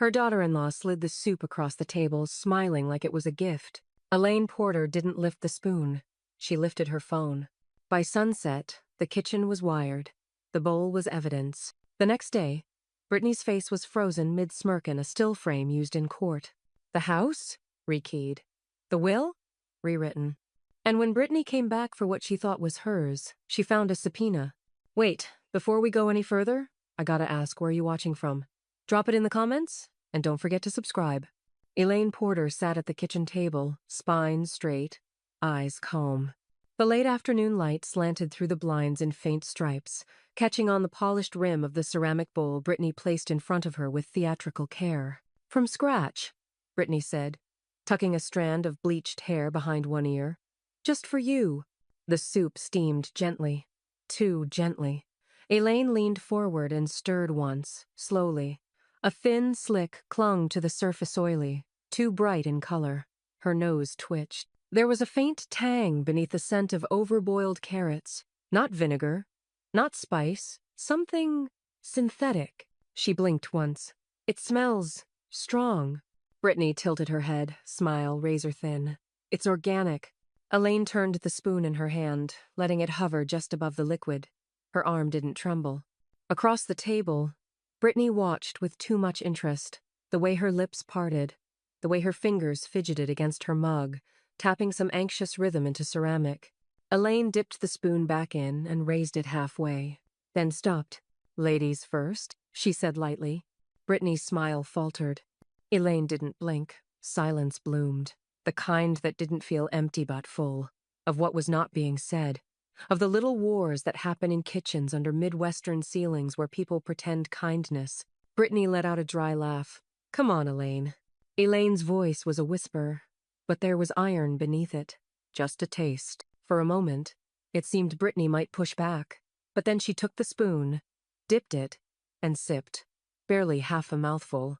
Her daughter-in-law slid the soup across the table, smiling like it was a gift. Elaine Porter didn't lift the spoon. She lifted her phone. By sunset, the kitchen was wired. The bowl was evidence. The next day, Brittany's face was frozen mid-smirk in a still frame used in court. The house? Rekeyed. The will? Rewritten. And when Brittany came back for what she thought was hers, she found a subpoena. Wait, before we go any further, I gotta ask, where are you watching from? Drop it in the comments, and don't forget to subscribe. Elaine Porter sat at the kitchen table, spine straight, eyes calm. The late afternoon light slanted through the blinds in faint stripes, catching on the polished rim of the ceramic bowl Brittany placed in front of her with theatrical care. From scratch, Brittany said, tucking a strand of bleached hair behind one ear. Just for you. The soup steamed gently. Too gently. Elaine leaned forward and stirred once, slowly. A thin slick clung to the surface oily, too bright in color. Her nose twitched. There was a faint tang beneath the scent of overboiled carrots. Not vinegar, not spice, something synthetic. She blinked once. It smells strong. Brittany tilted her head, smile razor thin. It's organic. Elaine turned the spoon in her hand, letting it hover just above the liquid. Her arm didn't tremble. Across the table, Brittany watched with too much interest, the way her lips parted, the way her fingers fidgeted against her mug, tapping some anxious rhythm into ceramic. Elaine dipped the spoon back in and raised it halfway, then stopped. Ladies first, she said lightly. Brittany's smile faltered. Elaine didn't blink. Silence bloomed, the kind that didn't feel empty but full, of what was not being said, of the little wars that happen in kitchens under Midwestern ceilings where people pretend kindness. Brittany let out a dry laugh. Come on, Elaine. Elaine's voice was a whisper, but there was iron beneath it. Just a taste. For a moment, it seemed Brittany might push back, but then she took the spoon, dipped it, and sipped. Barely half a mouthful.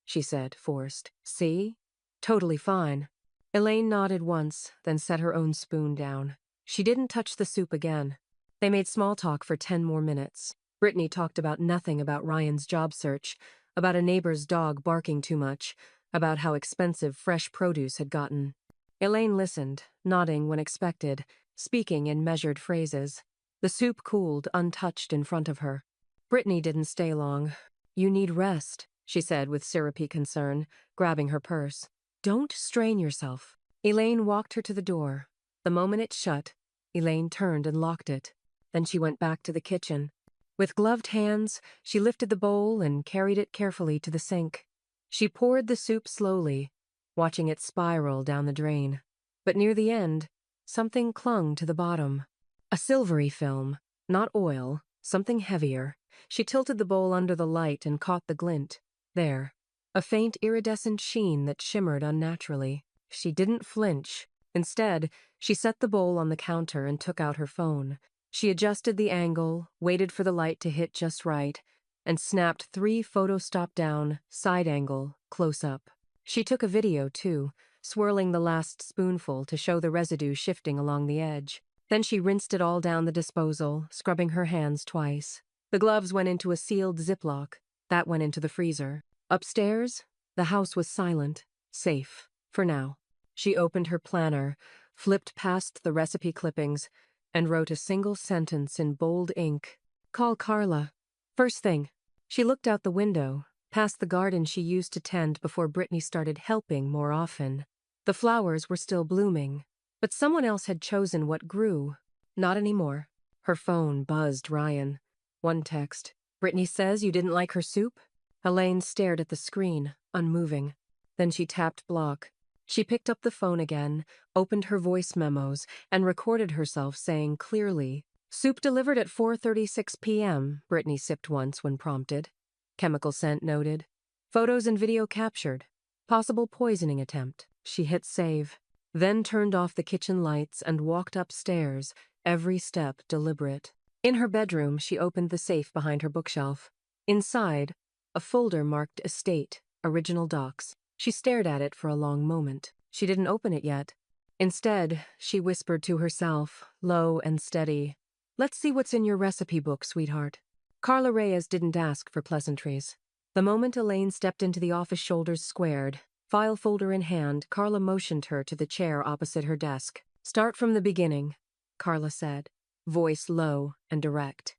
She said, forced. See? Totally fine. Elaine nodded once, then set her own spoon down. She didn't touch the soup again. They made small talk for 10 more minutes. Brittany talked about nothing about Ryan's job search, about a neighbor's dog barking too much, about how expensive fresh produce had gotten. Elaine listened, nodding when expected, speaking in measured phrases. The soup cooled, untouched in front of her. Brittany didn't stay long. You need rest, she said with syrupy concern, grabbing her purse. Don't strain yourself. Elaine walked her to the door. The moment it shut, Elaine turned and locked it. Then she went back to the kitchen. With gloved hands, she lifted the bowl and carried it carefully to the sink. She poured the soup slowly, watching it spiral down the drain. But near the end, something clung to the bottom. A silvery film, not oil, something heavier. She tilted the bowl under the light and caught the glint. There, a faint iridescent sheen that shimmered unnaturally. She didn't flinch. Instead, she set the bowl on the counter and took out her phone. She adjusted the angle, waited for the light to hit just right, and snapped 3 photo stop down, side angle, close up. She took a video, too, swirling the last spoonful to show the residue shifting along the edge. Then she rinsed it all down the disposal, scrubbing her hands twice. The gloves went into a sealed Ziploc. That went into the freezer. Upstairs, the house was silent, safe, for now. She opened her planner, flipped past the recipe clippings, and wrote a single sentence in bold ink. Call Carla. First thing. She looked out the window, past the garden she used to tend before Brittany started helping more often. The flowers were still blooming, but someone else had chosen what grew. Not anymore. Her phone buzzed Ryan. One text. Brittany says you didn't like her soup? Elaine stared at the screen, unmoving. Then she tapped block. She picked up the phone again, opened her voice memos, and recorded herself saying clearly, Soup delivered at 4:36 p.m., Brittany sipped once when prompted. Chemical scent noted. Photos and video captured. Possible poisoning attempt. She hit save, then turned off the kitchen lights and walked upstairs, every step deliberate. In her bedroom, she opened the safe behind her bookshelf. Inside, a folder marked Estate, Original Docs. She stared at it for a long moment. She didn't open it yet. Instead, she whispered to herself, low and steady, Let's see what's in your recipe book, sweetheart. Carla Reyes didn't ask for pleasantries. The moment Elaine stepped into the office, shoulders squared, file folder in hand, Carla motioned her to the chair opposite her desk. "Start from the beginning," Carla said, voice low and direct.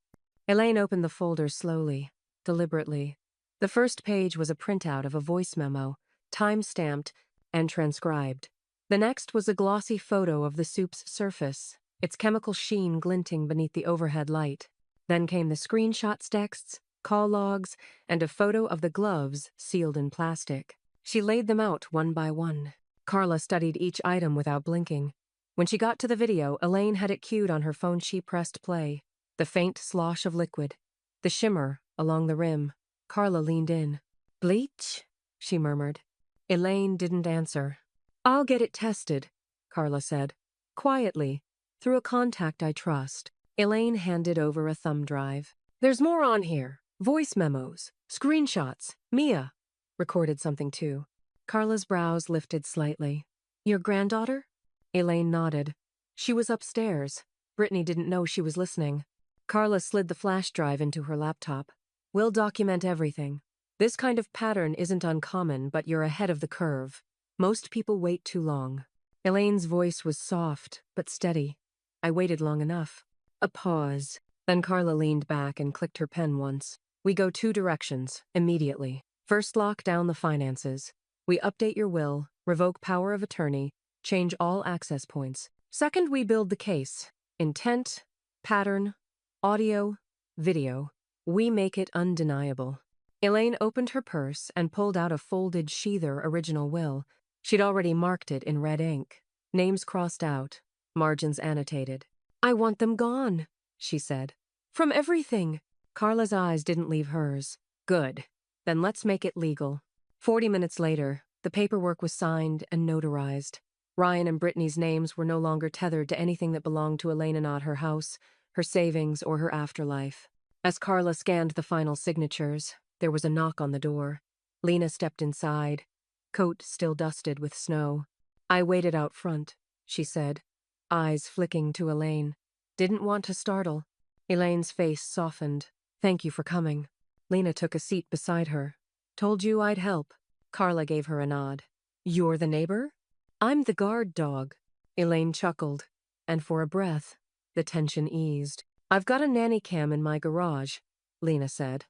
Elaine opened the folder slowly, deliberately. The first page was a printout of a voice memo, time-stamped and transcribed. The next was a glossy photo of the soup's surface, its chemical sheen glinting beneath the overhead light. Then came the screenshots, texts, call logs, and a photo of the gloves sealed in plastic. She laid them out one by one. Carla studied each item without blinking. When she got to the video, Elaine had it cued on her phone. She pressed play. The faint slosh of liquid, the shimmer along the rim. Carla leaned in. "Bleach?" she murmured. Elaine didn't answer. "I'll get it tested," Carla said, quietly, through a contact I trust. Elaine handed over a thumb drive. "There's more on here. Voice memos, screenshots. Mia recorded something too." Carla's brows lifted slightly. "Your granddaughter?" Elaine nodded. "She was upstairs. Brittany didn't know she was listening." Carla slid the flash drive into her laptop. "We'll document everything. This kind of pattern isn't uncommon, but you're ahead of the curve. Most people wait too long." Elaine's voice was soft, but steady. "I waited long enough." A pause. Then Carla leaned back and clicked her pen once. "We go two directions, immediately. First, lock down the finances. We update your will, revoke power of attorney, change all access points. Second, we build the case. Intent, pattern, audio, video. We make it undeniable." Elaine opened her purse and pulled out a folded sheather original will. She'd already marked it in red ink. Names crossed out, margins annotated. "I want them gone," she said. "From everything." Carla's eyes didn't leave hers. "Good. Then let's make it legal." 40 minutes later, the paperwork was signed and notarized. Ryan and Brittany's names were no longer tethered to anything that belonged to Elena, not her house, her savings, or her afterlife. As Carla scanned the final signatures, there was a knock on the door. Lena stepped inside, coat still dusted with snow. "I waited out front," she said, eyes flicking to Elaine. "Didn't want to startle." Elaine's face softened. "Thank you for coming." Lena took a seat beside her. "Told you I'd help." Carla gave her a nod. "You're the neighbor?" "I'm the guard dog." Elaine chuckled, and for a breath, the tension eased. "I've got a nanny cam in my garage," Lena said.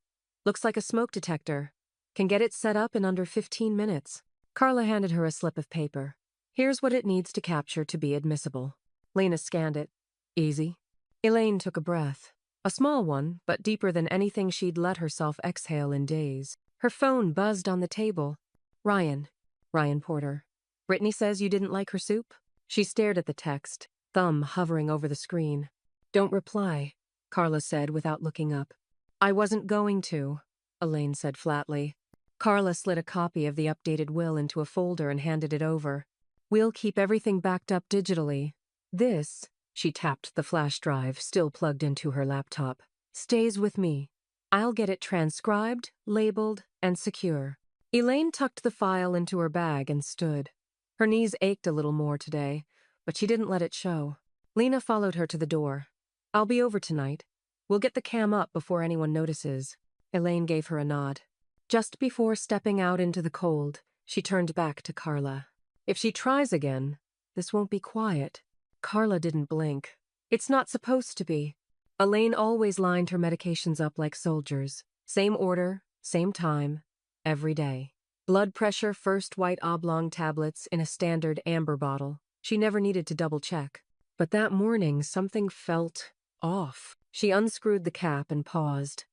"Looks like a smoke detector. Can get it set up in under 15 minutes. Carla handed her a slip of paper. "Here's what it needs to capture to be admissible." Lena scanned it. "Easy." Elaine took a breath. A small one, but deeper than anything she'd let herself exhale in days. Her phone buzzed on the table. Ryan Porter. "Brittany says you didn't like her soup?" She stared at the text, thumb hovering over the screen. "Don't reply," Carla said without looking up. "I wasn't going to," Elaine said flatly. Carla slid a copy of the updated will into a folder and handed it over. "We'll keep everything backed up digitally. This," she tapped the flash drive, still plugged into her laptop, "stays with me. I'll get it transcribed, labeled, and secure." Elaine tucked the file into her bag and stood. Her knees ached a little more today, but she didn't let it show. Lena followed her to the door. "I'll be over tonight. We'll get the cam up before anyone notices." Elaine gave her a nod. Just before stepping out into the cold, she turned back to Carla. "If she tries again, this won't be quiet." Carla didn't blink. "It's not supposed to be." Elaine always lined her medications up like soldiers. Same order, same time, every day. Blood pressure, first white oblong tablets in a standard amber bottle. She never needed to double check. But that morning, something felt off. She unscrewed the cap and paused.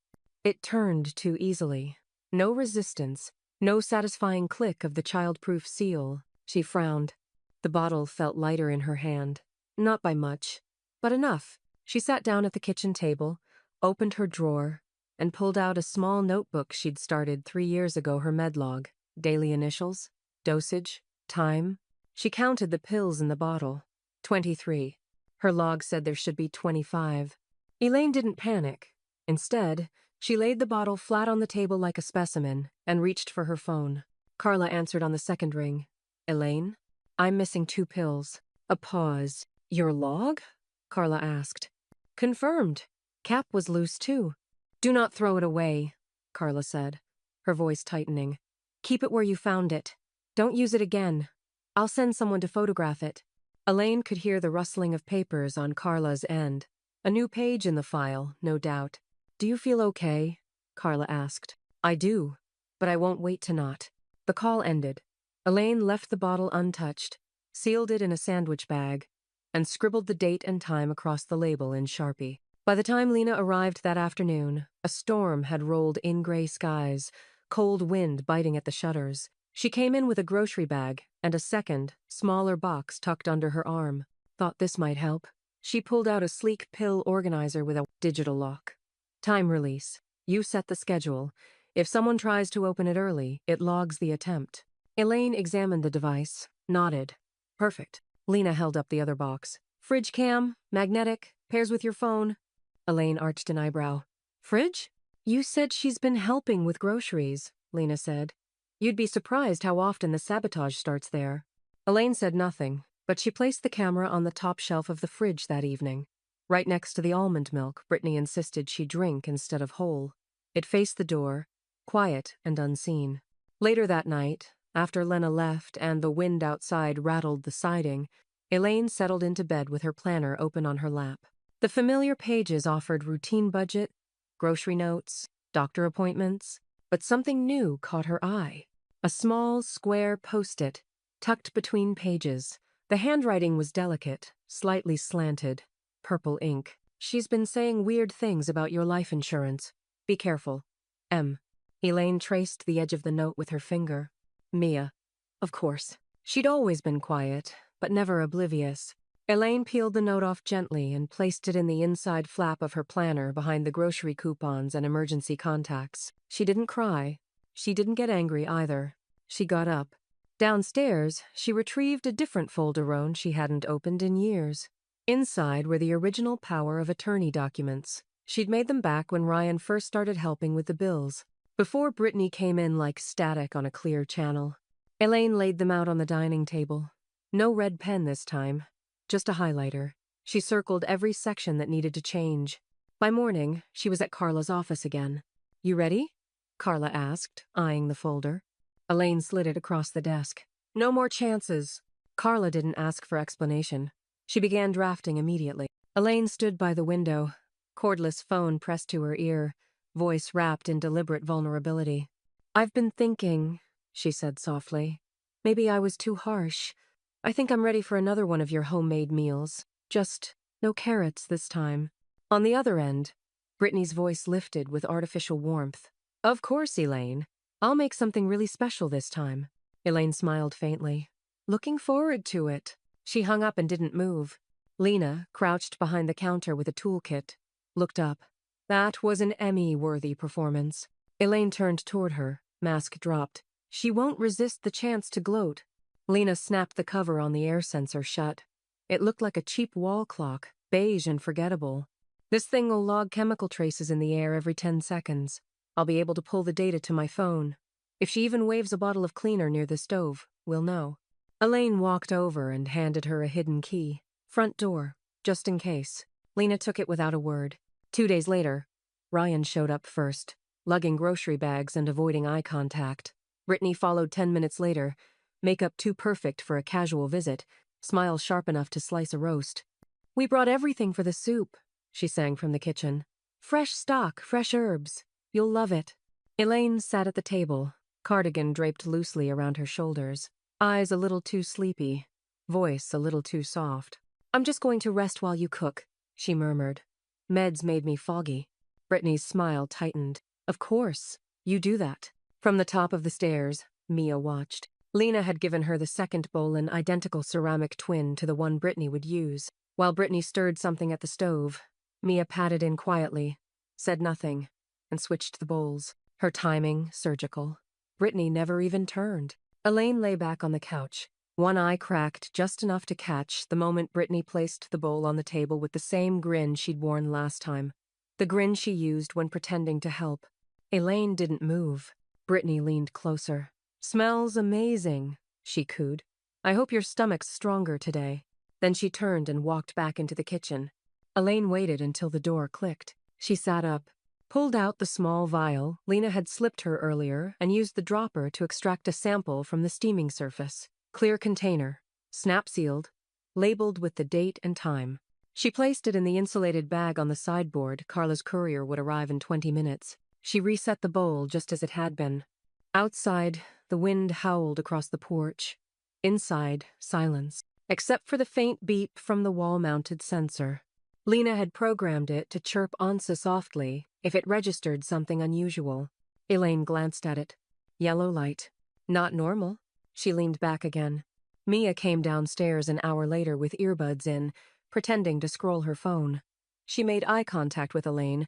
It turned too easily. No resistance, no satisfying click of the child-proof seal. She frowned. The bottle felt lighter in her hand. Not by much, but enough. She sat down at the kitchen table, opened her drawer, and pulled out a small notebook she'd started 3 years ago, her med log. Daily initials, dosage, time. She counted the pills in the bottle. 23. Her log said there should be 25. Elaine didn't panic. Instead, she laid the bottle flat on the table like a specimen and reached for her phone. Carla answered on the second ring. "Elaine? I'm missing 2 pills." A pause. "Your log?" Carla asked. "Confirmed. Cap was loose too." "Do not throw it away," Carla said. her voice tightening. Keep it where you found it. Don't use it again. I'll send someone to photograph it. Elaine could hear the rustling of papers on Carla's end. A new page in the file, no doubt. Do you feel okay? Carla asked. I do, but I won't wait to not. The call ended. Elaine left the bottle untouched, sealed it in a sandwich bag, and scribbled the date and time across the label in Sharpie. By the time Lena arrived that afternoon, a storm had rolled in gray skies, cold wind biting at the shutters. She came in with a grocery bag and a second, smaller box tucked under her arm. Thought this might help. She pulled out a sleek pill organizer with a digital lock. Time release. You set the schedule. If someone tries to open it early, it logs the attempt. Elaine examined the device, nodded. Perfect. Lena held up the other box. Fridge cam, magnetic, pairs with your phone. Elaine arched an eyebrow. Fridge? You said she's been helping with groceries, Lena said. You'd be surprised how often the sabotage starts there. Elaine said nothing, but she placed the camera on the top shelf of the fridge that evening. Right next to the almond milk Brittany insisted she drink instead of whole. It faced the door, quiet and unseen. Later that night, after Lena left and the wind outside rattled the siding, Elaine settled into bed with her planner open on her lap. The familiar pages offered routine budget, grocery notes, doctor appointments, but something new caught her eye. A small, square post-it, tucked between pages. The handwriting was delicate, slightly slanted, purple ink. She's been saying weird things about your life insurance. Be careful. M. Elaine traced the edge of the note with her finger. Mia. Of course. She'd always been quiet, but never oblivious. Elaine peeled the note off gently and placed it in the inside flap of her planner behind the grocery coupons and emergency contacts. She didn't cry. She didn't get angry either. She got up. Downstairs, she retrieved a different folderone she hadn't opened in years. Inside were the original power of attorney documents. She'd made them back when Ryan first started helping with the bills, before Brittany came in like static on a clear channel. Elaine laid them out on the dining table. No red pen this time, just a highlighter. She circled every section that needed to change. By morning, she was at Carla's office again. You ready? Carla asked, eyeing the folder. Elaine slid it across the desk. No more chances. Carla didn't ask for explanation. She began drafting immediately. Elaine stood by the window, cordless phone pressed to her ear, voice wrapped in deliberate vulnerability. I've been thinking, she said softly. Maybe I was too harsh. I think I'm ready for another one of your homemade meals. Just no carrots this time. On the other end, Brittany's voice lifted with artificial warmth. Of course, Elaine. I'll make something really special this time. Elaine smiled faintly. Looking forward to it. She hung up and didn't move. Lena, crouched behind the counter with a toolkit, looked up. That was an Emmy-worthy performance. Elaine turned toward her, mask dropped. She won't resist the chance to gloat. Lena snapped the cover on the air sensor shut. It looked like a cheap wall clock, beige and forgettable. This thing will log chemical traces in the air every 10 seconds. I'll be able to pull the data to my phone. If she even waves a bottle of cleaner near the stove, we'll know. Elaine walked over and handed her a hidden key. Front door, just in case. Lena took it without a word. 2 days later, Ryan showed up first, lugging grocery bags and avoiding eye contact. Brittany followed 10 minutes later, makeup too perfect for a casual visit, smile sharp enough to slice a roast. We brought everything for the soup, she sang from the kitchen. Fresh stock, fresh herbs. You'll love it. Elaine sat at the table, cardigan draped loosely around her shoulders, eyes a little too sleepy, voice a little too soft. I'm just going to rest while you cook, she murmured. Meds made me foggy. Brittany's smile tightened. Of course, you do that. From the top of the stairs, Mia watched. Lena had given her the second bowl an identical ceramic twin to the one Brittany would use. While Brittany stirred something at the stove, Mia patted in quietly, said nothing, and switched the bowls. Her timing, surgical. Brittany never even turned. Elaine lay back on the couch, one eye cracked just enough to catch the moment Brittany placed the bowl on the table with the same grin she'd worn last time. The grin she used when pretending to help. Elaine didn't move. Brittany leaned closer. Smells amazing, she cooed. I hope your stomach's stronger today. Then she turned and walked back into the kitchen. Elaine waited until the door clicked. She sat up, pulled out the small vial Lena had slipped her earlier and used the dropper to extract a sample from the steaming surface. Clear container, snap-sealed, labeled with the date and time. She placed it in the insulated bag on the sideboard. Carla's courier would arrive in 20 minutes. She reset the bowl just as it had been. Outside, the wind howled across the porch. Inside, silence, except for the faint beep from the wall-mounted sensor. Lena had programmed it to chirp Ansa softly if it registered something unusual. Elaine glanced at it. Yellow light. Not normal. She leaned back again. Mia came downstairs an hour later with earbuds in, pretending to scroll her phone. She made eye contact with Elaine,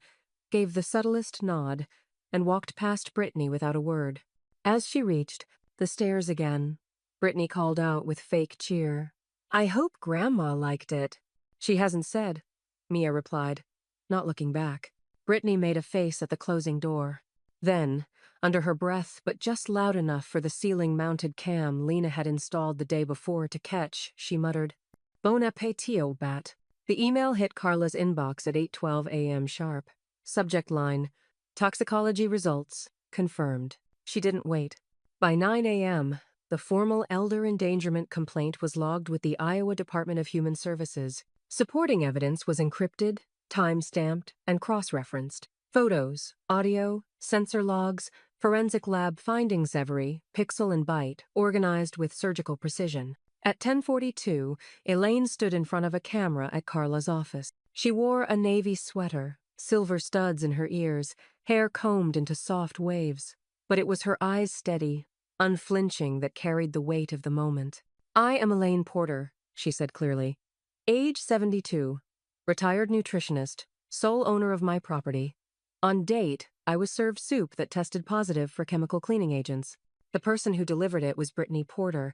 gave the subtlest nod, and walked past Brittany without a word. As she reached the stairs again, Brittany called out with fake cheer. "I hope Grandma liked it." "She hasn't said," Mia replied, not looking back. Brittany made a face at the closing door. Then, under her breath but just loud enough for the ceiling-mounted cam Lena had installed the day before to catch, she muttered, "Bon appétit, bat." The email hit Carla's inbox at 8:12 a.m. sharp. Subject line, "Toxicology results, confirmed." She didn't wait. By 9 a.m., the formal elder endangerment complaint was logged with the Iowa Department of Human Services. Supporting evidence was encrypted, time-stamped, and cross-referenced. Photos, audio, sensor logs, forensic lab findings every pixel and byte, organized with surgical precision. At 10:42, Elaine stood in front of a camera at Carla's office. She wore a navy sweater, silver studs in her ears, hair combed into soft waves. But it was her eyes steady, unflinching, that carried the weight of the moment. "I am Elaine Porter," she said clearly. "Age 72, retired nutritionist, sole owner of my property. On date, I was served soup that tested positive for chemical cleaning agents. The person who delivered it was Brittany Porter,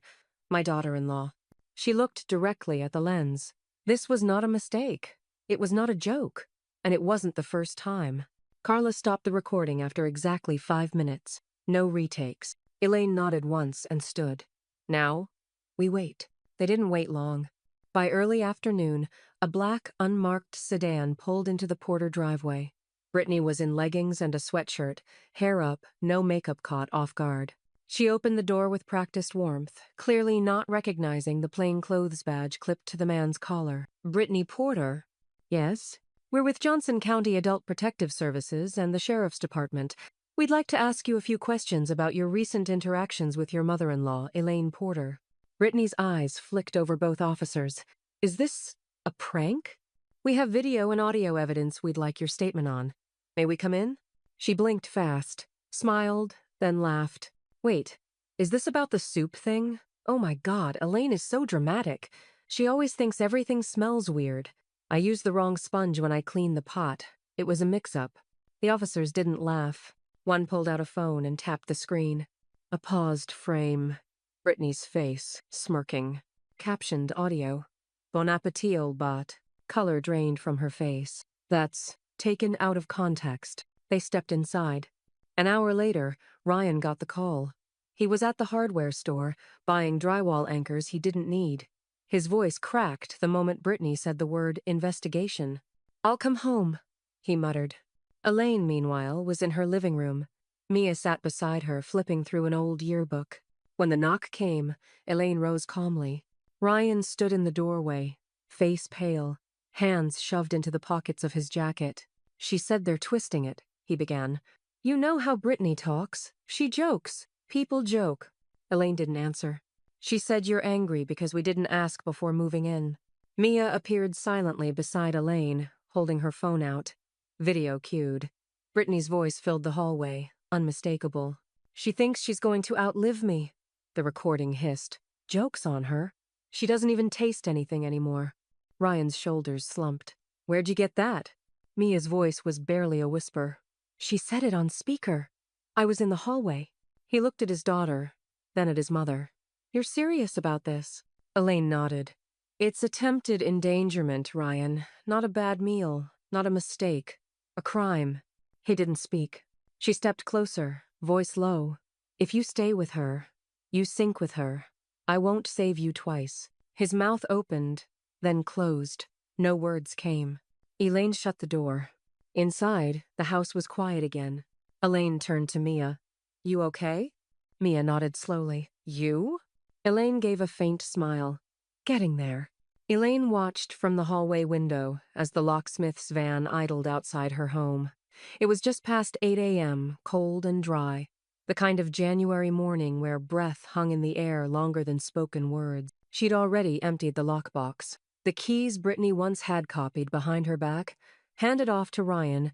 my daughter-in-law." She looked directly at the lens. This was not a mistake. It was not a joke. And it wasn't the first time. Carla stopped the recording after exactly 5 minutes. No retakes. Elaine nodded once and stood. "Now, we wait." They didn't wait long. By early afternoon, a black, unmarked sedan pulled into the Porter driveway. Brittany was in leggings and a sweatshirt, hair up, no makeup caught off guard. She opened the door with practiced warmth, clearly not recognizing the plain clothes badge clipped to the man's collar. "Brittany Porter?" "Yes. We're with Johnson County Adult Protective Services and the Sheriff's Department. We'd like to ask you a few questions about your recent interactions with your mother-in-law, Elaine Porter." Brittany's eyes flicked over both officers. "Is this a prank? We have video and audio evidence we'd like your statement on. May we come in?" She blinked fast, smiled, then laughed. "Wait, is this about the soup thing? Oh my God, Elaine is so dramatic. She always thinks everything smells weird. I used the wrong sponge when I cleaned the pot. It was a mix-up." The officers didn't laugh. One pulled out a phone and tapped the screen. A paused frame. Brittany's face, smirking. Captioned audio. "Bon appétit, old bot." Color drained from her face. That's taken out of context. They stepped inside. An hour later, Ryan got the call. He was at the hardware store, buying drywall anchors he didn't need. His voice cracked the moment Brittany said the word investigation. "I'll come home," he muttered. Elaine, meanwhile, was in her living room. Mia sat beside her, flipping through an old yearbook. When the knock came, Elaine rose calmly. Ryan stood in the doorway, face pale, hands shoved into the pockets of his jacket. "She said they're twisting it," he began. "You know how Brittany talks. She jokes. People joke." Elaine didn't answer. "She said you're angry because we didn't ask before moving in." Mia appeared silently beside Elaine, holding her phone out. Video cued. Brittany's voice filled the hallway, unmistakable. "She thinks she's going to outlive me," the recording hissed. "Joke's on her. She doesn't even taste anything anymore." Ryan's shoulders slumped. "Where'd you get that?" Mia's voice was barely a whisper. "She said it on speaker. I was in the hallway." He looked at his daughter, then at his mother. "You're serious about this?" Elaine nodded. "It's attempted endangerment, Ryan. Not a bad meal, not a mistake. A crime." He didn't speak. She stepped closer, voice low. "If you stay with her, you sink with her. I won't save you twice." His mouth opened, then closed. No words came. Elaine shut the door. Inside, the house was quiet again. Elaine turned to Mia. You okay? Mia nodded slowly. You? Elaine gave a faint smile. Getting there. Elaine watched from the hallway window as the locksmith's van idled outside her home. It was just past 8 a.m., cold and dry, the kind of January morning where breath hung in the air longer than spoken words. She'd already emptied the lockbox. The keys Brittany once had copied behind her back, handed off to Ryan,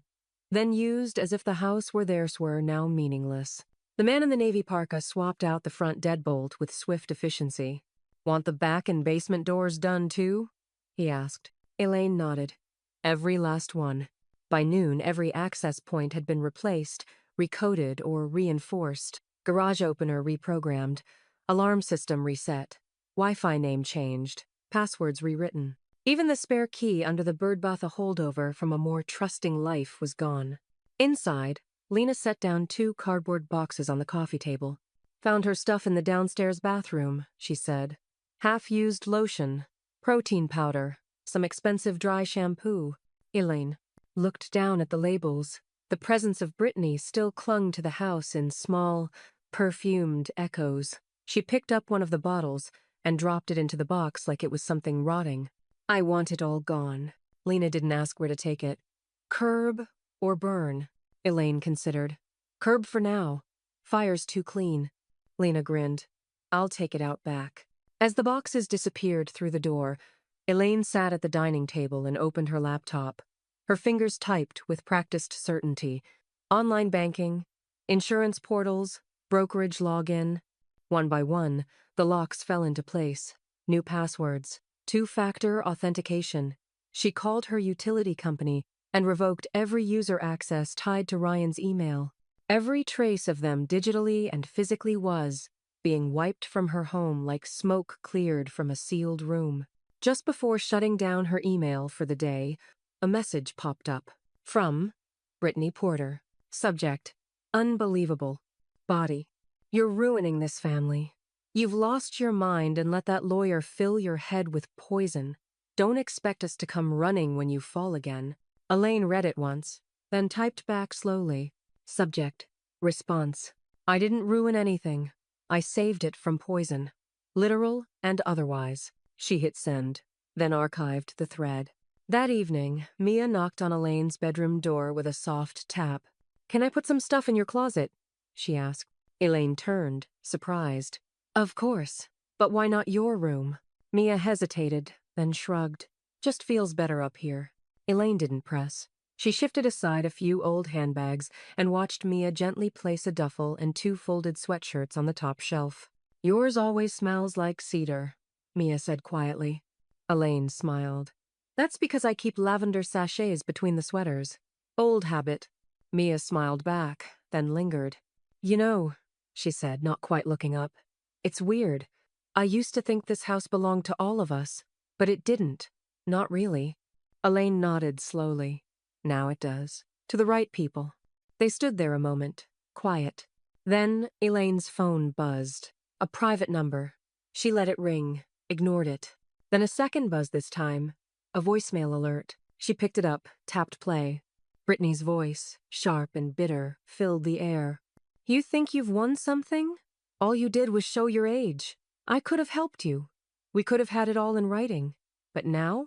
then used as if the house where theirs were now meaningless. The man in the navy parka swapped out the front deadbolt with swift efficiency. Want the back and basement doors done too? He asked. Elaine nodded. Every last one. By noon, every access point had been replaced, recoded, or reinforced. Garage opener reprogrammed. Alarm system reset. Wi-Fi name changed. Passwords rewritten. Even the spare key under the birdbath holdover from a more trusting life was gone. Inside, Lena set down 2 cardboard boxes on the coffee table. Found her stuff in the downstairs bathroom, she said. Half-used lotion, protein powder, some expensive dry shampoo. Elaine looked down at the labels. The presence of Brittany still clung to the house in small, perfumed echoes. She picked up one of the bottles and dropped it into the box like it was something rotting. I want it all gone. Lena didn't ask where to take it. Curb or burn? Elaine considered. Curb for now. Fire's too clean. Lena grinned. I'll take it out back. As the boxes disappeared through the door, Elaine sat at the dining table and opened her laptop. Her fingers typed with practiced certainty. Online banking, insurance portals, brokerage login. One by one, the locks fell into place. New passwords. 2-factor authentication. She called her utility company and revoked every user access tied to Ryan's email. Every trace of them digitally and physically was being wiped from her home like smoke cleared from a sealed room. Just before shutting down her email for the day, a message popped up. From Brittany Porter. Subject: Unbelievable. Body: You're ruining this family. You've lost your mind and let that lawyer fill your head with poison. Don't expect us to come running when you fall again. Elaine read it once, then typed back slowly. Subject: Response: I didn't ruin anything. I saved it from poison. Literal and otherwise. She hit send, then archived the thread. That evening, Mia knocked on Elaine's bedroom door with a soft tap. Can I put some stuff in your closet? She asked. Elaine turned, surprised. Of course, but why not your room? Mia hesitated, then shrugged. Just feels better up here. Elaine didn't press. She shifted aside a few old handbags and watched Mia gently place a duffel and 2 folded sweatshirts on the top shelf. Yours always smells like cedar, Mia said quietly. Elaine smiled. That's because I keep lavender sachets between the sweaters. Old habit. Mia smiled back, then lingered. You know, she said, not quite looking up. It's weird. I used to think this house belonged to all of us, but it didn't. Not really. Elaine nodded slowly. Now it does. To the right people. They stood there a moment, quiet. Then Elaine's phone buzzed. A private number. She let it ring, ignored it. Then a second buzz this time. A voicemail alert. She picked it up, tapped play. Brittany's voice, sharp and bitter, filled the air. You think you've won something? All you did was show your age. I could have helped you. We could have had it all in writing. But now?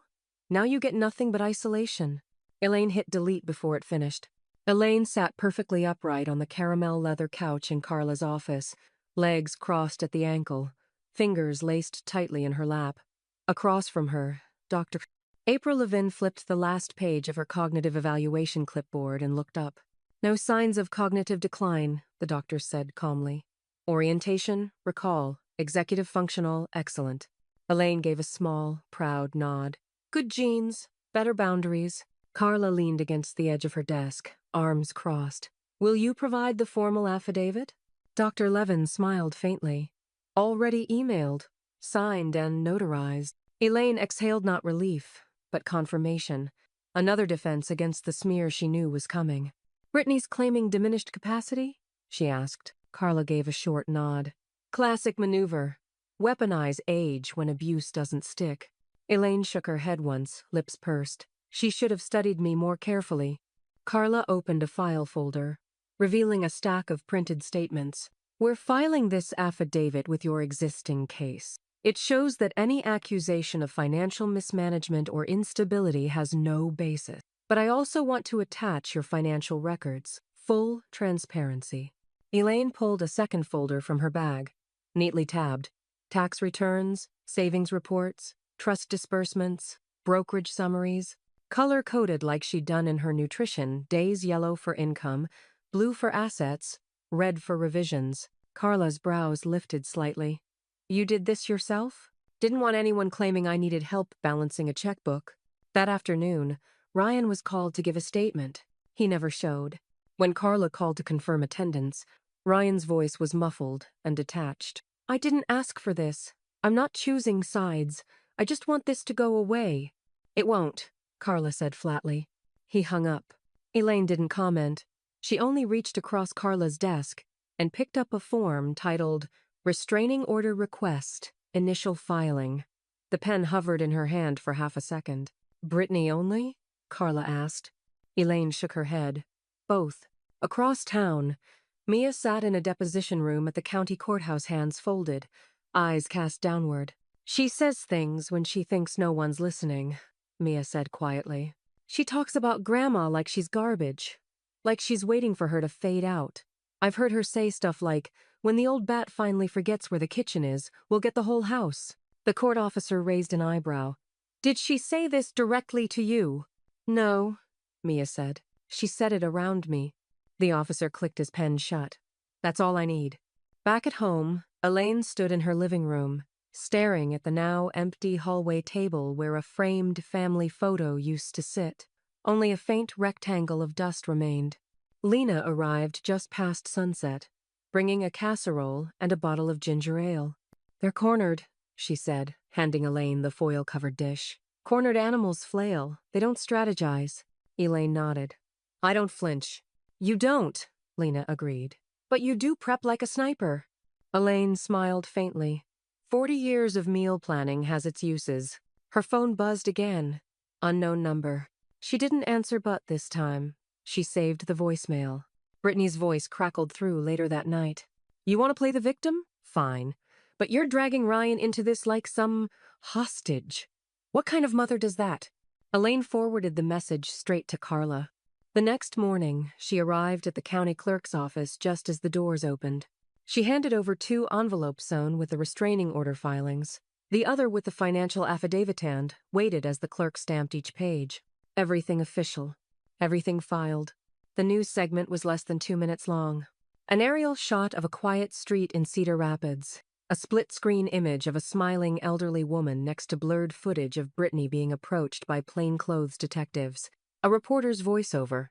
Now you get nothing but isolation. Elaine hit delete before it finished. Elaine sat perfectly upright on the caramel leather couch in Carla's office, legs crossed at the ankle, fingers laced tightly in her lap. Across from her, Dr. April Levin flipped the last page of her cognitive evaluation clipboard and looked up. No signs of cognitive decline, the doctor said calmly. Orientation, recall, executive functional, excellent. Elaine gave a small, proud nod. Good genes, better boundaries. Carla leaned against the edge of her desk, arms crossed. Will you provide the formal affidavit? Dr. Levin smiled faintly. Already emailed, signed and notarized. Elaine exhaled not relief, but confirmation. Another defense against the smear she knew was coming. Brittany's claiming diminished capacity? She asked. Carla gave a short nod. Classic maneuver. Weaponize age when abuse doesn't stick. Elaine shook her head once, lips pursed. She should have studied me more carefully. Carla opened a file folder, revealing a stack of printed statements. We're filing this affidavit with your existing case. It shows that any accusation of financial mismanagement or instability has no basis. But I also want to attach your financial records. Full transparency. Elaine pulled a second folder from her bag, neatly tabbed. Tax returns, savings reports, trust disbursements, brokerage summaries, color-coded like she'd done in her nutrition, days yellow for income, blue for assets, red for revisions. Carla's brows lifted slightly. You did this yourself? Didn't want anyone claiming I needed help balancing a checkbook. That afternoon, Ryan was called to give a statement. He never showed. When Carla called to confirm attendance, Ryan's voice was muffled and detached. I didn't ask for this. I'm not choosing sides. I just want this to go away. It won't, Carla said flatly. He hung up. Elaine didn't comment. She only reached across Carla's desk and picked up a form titled Restraining Order Request, Initial Filing. The pen hovered in her hand for half a second. Brittany only? Carla asked. Elaine shook her head. Both. Across town, Mia sat in a deposition room at the county courthouse, hands folded, eyes cast downward. She says things when she thinks no one's listening, Mia said quietly. She talks about Grandma like she's garbage, like she's waiting for her to fade out. I've heard her say stuff like, when the old bat finally forgets where the kitchen is, we'll get the whole house. The court officer raised an eyebrow. Did she say this directly to you? No, Mia said. She said it around me. The officer clicked his pen shut. That's all I need. Back at home, Elaine stood in her living room, staring at the now empty hallway table where a framed family photo used to sit. Only a faint rectangle of dust remained. Lena arrived just past sunset, bringing a casserole and a bottle of ginger ale. They're cornered, she said, handing Elaine the foil-covered dish. Cornered animals flail. They don't strategize. Elaine nodded. I don't flinch. You don't, Lena agreed. But you do prep like a sniper. Elaine smiled faintly. 40 years of meal planning has its uses. Her phone buzzed again. Unknown number. She didn't answer but this time. She saved the voicemail. Brittany's voice crackled through later that night. You want to play the victim? Fine. But you're dragging Ryan into this like some hostage. What kind of mother does that? Elaine forwarded the message straight to Carla. The next morning, she arrived at the county clerk's office just as the doors opened. She handed over 2 envelopes sewn with the restraining order filings. The other with the financial affidavit and waited as the clerk stamped each page. Everything official. Everything filed. The news segment was less than 2 minutes long. An aerial shot of a quiet street in Cedar Rapids. A split-screen image of a smiling elderly woman next to blurred footage of Brittany being approached by plainclothes detectives. A reporter's voiceover.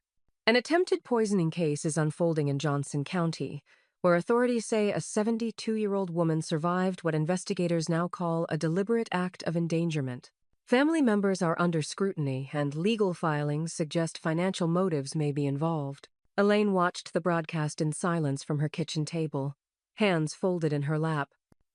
An attempted poisoning case is unfolding in Johnson County, where authorities say a 72-year-old woman survived what investigators now call a deliberate act of endangerment. Family members are under scrutiny, and legal filings suggest financial motives may be involved. Elaine watched the broadcast in silence from her kitchen table, hands folded in her lap.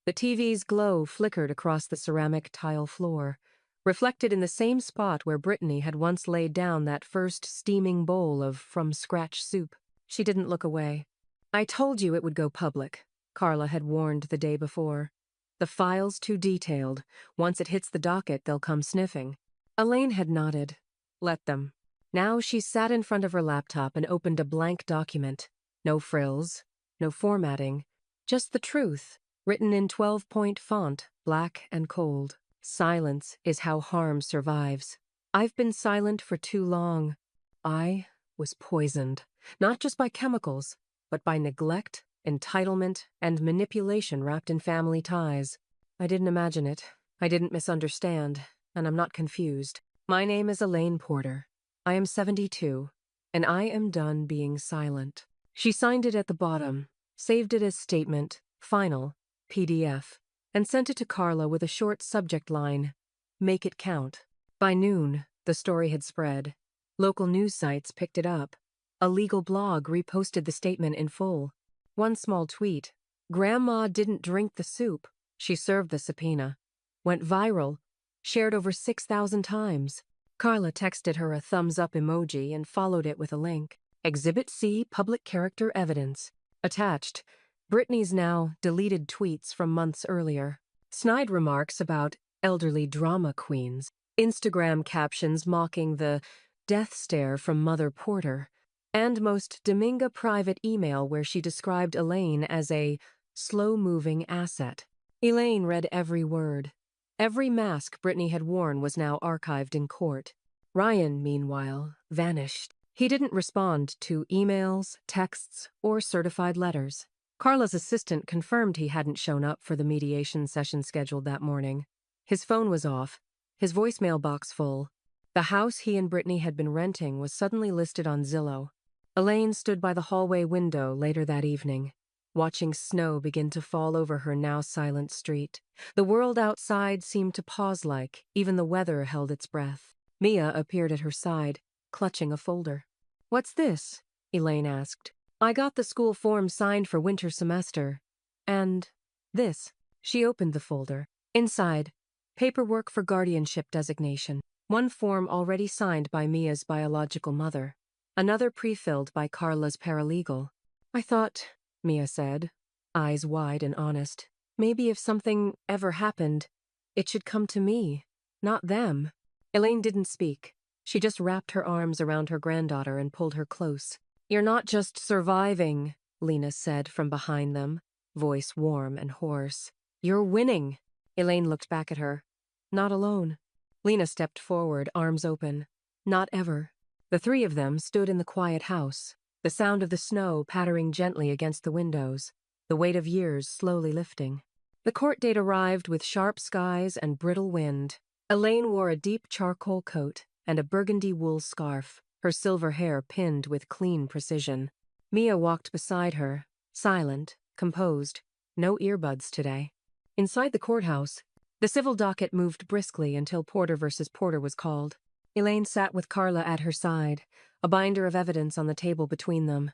The TV's glow flickered across the ceramic tile floor, reflected in the same spot where Brittany had once laid down that first steaming bowl of from-scratch soup. She didn't look away. I told you it would go public, Carla had warned the day before. The file's too detailed. Once it hits the docket, they'll come sniffing. Elaine had nodded. Let them. Now she sat in front of her laptop and opened a blank document. No frills, no formatting, just the truth, written in 12-point font, black and cold. Silence is how harm survives. I've been silent for too long. I was poisoned, not just by chemicals, but by neglect, entitlement, and manipulation wrapped in family ties. I didn't imagine it. I didn't misunderstand, and I'm not confused. My name is Elaine Porter. I am 72, and I am done being silent. She signed it at the bottom, saved it as statement, final, PDF, and sent it to Carla with a short subject line, make it count. By noon, the story had spread. Local news sites picked it up. A legal blog reposted the statement in full. One small tweet, Grandma didn't drink the soup. She served the subpoena. Went viral, shared over 6,000 times. Carla texted her a thumbs-up emoji and followed it with a link. Exhibit C, public character evidence. Attached, Brittany's now deleted tweets from months earlier. Snide remarks about elderly drama queens. Instagram captions mocking the death stare from Mother Porter. And most Dominga private email where she described Elaine as a slow-moving asset. Elaine read every word. Every mask Brittany had worn was now archived in court. Ryan, meanwhile, vanished. He didn't respond to emails, texts, or certified letters. Carla's assistant confirmed he hadn't shown up for the mediation session scheduled that morning. His phone was off, his voicemail box full. The house he and Brittany had been renting was suddenly listed on Zillow. Elaine stood by the hallway window later that evening, watching snow begin to fall over her now silent street. The world outside seemed to pause like even the weather held its breath. Mia appeared at her side, clutching a folder. "What's this?" Elaine asked. "I got the school form signed for winter semester. And this." She opened the folder. Inside, paperwork for guardianship designation. One form already signed by Mia's biological mother. Another pre-filled by Carla's paralegal. "I thought," Mia said, eyes wide and honest, "maybe if something ever happened, it should come to me, not them." Elaine didn't speak. She just wrapped her arms around her granddaughter and pulled her close. "You're not just surviving," Lena said from behind them, voice warm and hoarse. "You're winning." Elaine looked back at her. "Not alone." Lena stepped forward, arms open. "Not ever." The three of them stood in the quiet house, the sound of the snow pattering gently against the windows, the weight of years slowly lifting. The court date arrived with sharp skies and brittle wind. Elaine wore a deep charcoal coat and a burgundy wool scarf, her silver hair pinned with clean precision. Mia walked beside her, silent, composed, no earbuds today. Inside the courthouse, the civil docket moved briskly until Porter versus Porter was called. Elaine sat with Carla at her side, a binder of evidence on the table between them.